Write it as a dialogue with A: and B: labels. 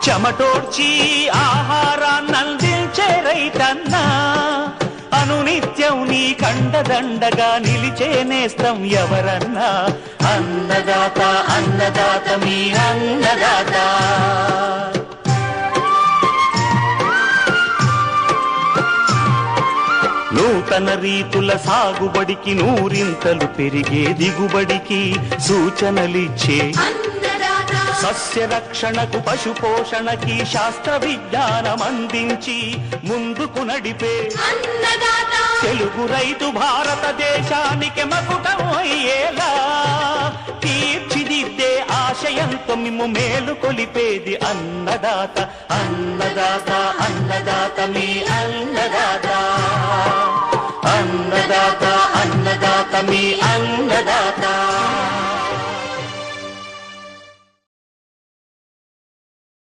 A: చెమటోడ్చి ఆహారాన్నందించే రైతన్నా, అనునిత్యం నీ కండదండగా నిలిచే నేస్తం ఎవరన్నా. అన్నదాత అన్నదాత మీ అన్నదాత. నూతన రీతుల సాగుబడికి, నూరింతలు పెరిగే దిగుబడికి సూచనలిచ్చే సస్య రక్షణకు, పశు పోషణకి శాస్త్ర విజ్ఞానం అందించి ముందుకు నడిపే తెలుగు రైతు భారతదేశానికి మకుటం అయ్యేలా తీర్చిదిద్దే ఆశయంతో మిమ్ము మేలు కొలిపేది అన్నదాత. అన్నదాత అన్నదాత మీ అన్నదాత. అన్నదాత అన్నదాత మీ అన్నదాత.